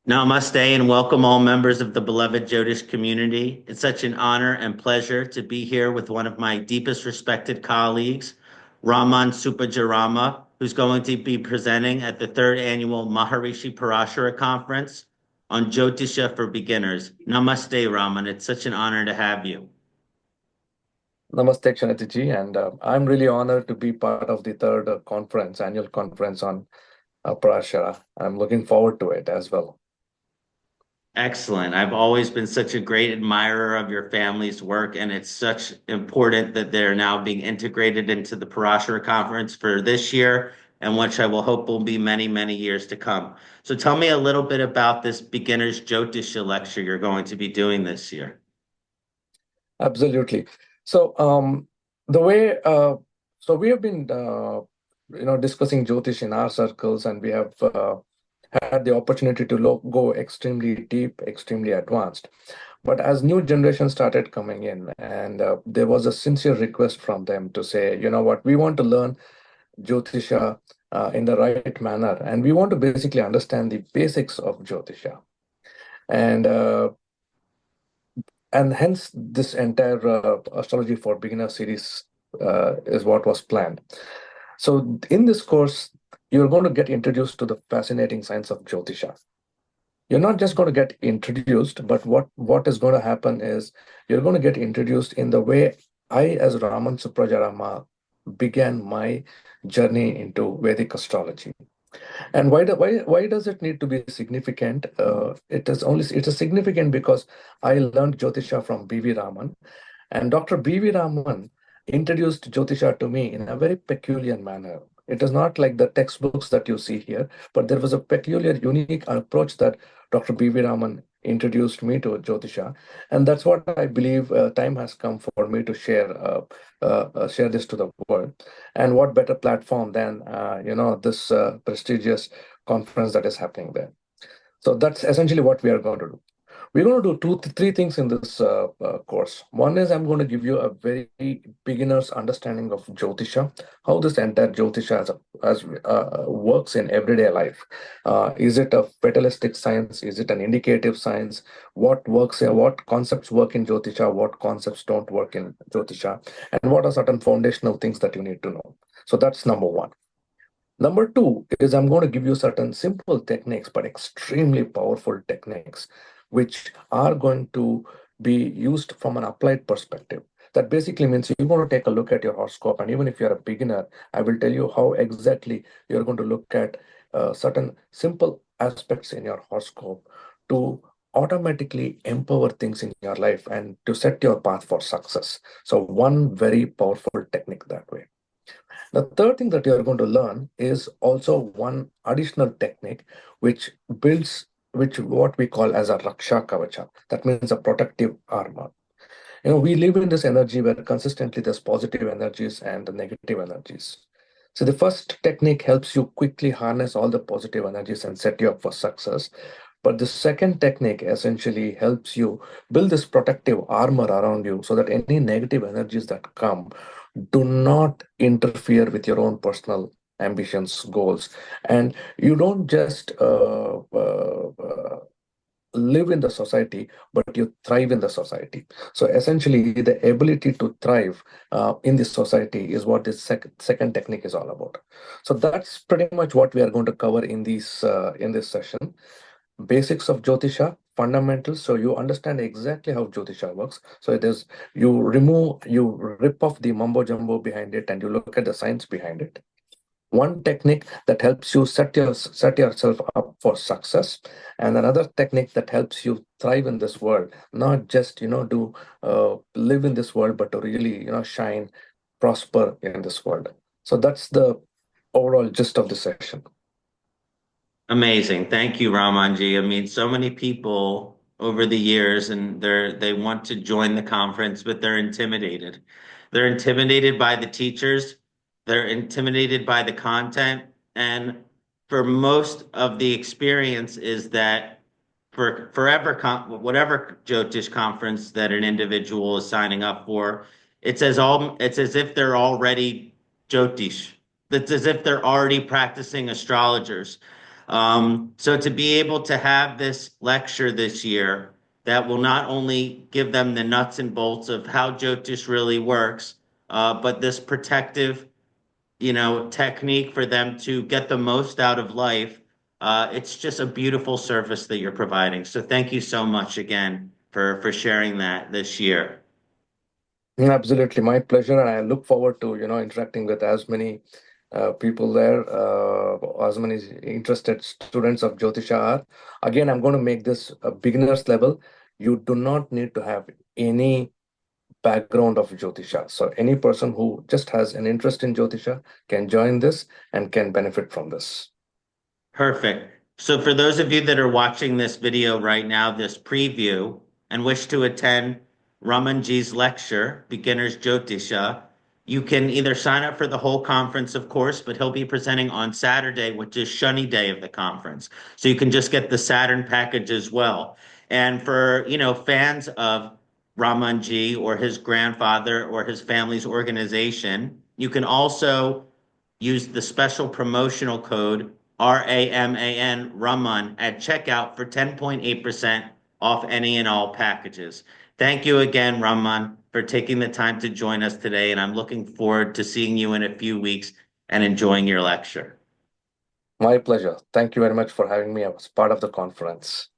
Namaste and welcome all members of the beloved Jyotish community. It's such an honor and pleasure to be here with one of my deepest respected colleagues, Raman Supajarama, who's going to be presenting at the third annual Maharishi Parashara Conference on Jyotisha for Beginners. Namaste, Raman. It's such an honor to have you. Namaste, Kshanati and I'm really honored to be part of the third annual conference on Parashara. I'm looking forward to it as well. Excellent. I've always been such a great admirer of your family's work, and it's such important that they're now being integrated into the Parashara Conference for this year, and which I will hope will be many, many years to come. So tell me a little bit about this beginner's Jyotisha lecture you're going to be doing this year. Absolutely. So the way so we have been discussing Jyotish in our circles, and we have had the opportunity to go extremely deep, extremely advanced. But as new generation started coming in, and there was a sincere request from them to say, you know what, we want to learn Jyotisha in the right manner, and we want to basically understand the basics of Jyotisha. And hence this entire astrology for beginner series is what was planned. So in this course, you're going to get introduced to the fascinating science of Jyotisha. You're not just going to get introduced, but what is going to happen is you're going to get introduced in the way I, as Raman Suprajarama, began my journey into Vedic astrology. And why does it need to be significant? It is significant because I learned Jyotisha from B.V. Raman, and Dr. B.V. Raman introduced Jyotisha to me in a very peculiar manner. It is not like the textbooks that you see here, but there was a peculiar, unique approach that Dr. B.V. Raman introduced me to Jyotisha, and that's what I believe time has come for me to share this to the world. And what better platform than this prestigious conference that is happening there. So that's essentially what we are going to do. We're going to do three things in this course. One is I'm going to give you a very beginner's understanding of Jyotisha, how this entire Jyotisha works in everyday life. Is it a fatalistic science? Is it an indicative science? What works here? What concepts work in Jyotisha? What concepts don't work in Jyotisha? And what are certain foundational things that you need to know? So that's number one. Number two is I'm going to give you certain simple techniques, but extremely powerful techniques, which are going to be used from an applied perspective. That basically means you're going to take a look at your horoscope, and even if you're a beginner, I will tell you how exactly you're going to look at certain simple aspects in your horoscope to automatically empower things in your life and to set your path for success. So one very powerful technique that way. The third thing that you're going to learn is also one additional technique which builds, which what we call as a Raksha Kavacha. That means a protective armor. You know, we live in this energy where consistently there's positive energies and the negative energies. So the first technique helps you quickly harness all the positive energies and set you up for success. But the second technique essentially helps you build this protective armor around you so that any negative energies that come do not interfere with your own personal ambitions, goals. And you don't just live in the society, but you thrive in the society. So essentially, the ability to thrive in this society is what this second technique is all about. So that's pretty much what we are going to cover in this session. Basics of Jyotisha, fundamentals, so you understand exactly how Jyotisha works. So it is you rip off the mumbo jumbo behind it, and you look at the science behind it. One technique that helps you set yourself up for success, and another technique that helps you thrive in this world, not just do live in this world, but to really shine, prosper in this world. So that's the overall gist of the session. Amazing. Thank you, Ramanji. I mean, so many people over the years and they want to join the conference, but they're intimidated. They're intimidated by the teachers, they're intimidated by the content, and for most of the experience is that for whatever Jyotish conference that an individual is signing up for, it's as if they're already Jyotish. It's as if they're already practicing astrologers. So to be able to have this lecture this year that will not only give them the nuts and bolts of how Jyotish really works, but this protective, technique for them to get the most out of life. It's just a beautiful service that you're providing. So thank you so much again for sharing that this year. Absolutely, my pleasure, and I look forward to interacting with as many people there, as many interested students of Jyotisha are. Again, I'm going to make this a beginner's level. You do not need to have any background of Jyotisha. So any person who just has an interest in Jyotisha can join this and can benefit from this. Perfect. So for those of you that are watching this video right now, this preview, and wish to attend Ramanji's lecture, Beginner's Jyotisha, you can either sign up for the whole conference, of course, but he'll be presenting on Saturday, which is Shani day of the conference. So you can just get the Saturn package as well. And for, fans of Ramanji or his grandfather or his family's organization, you can also use the special promotional code RAMAN Raman at checkout for 10.8% off any and all packages. Thank you again, Raman, for taking the time to join us today, and I'm looking forward to seeing you in a few weeks and enjoying your lecture. My pleasure. Thank you very much for having me as part of the conference.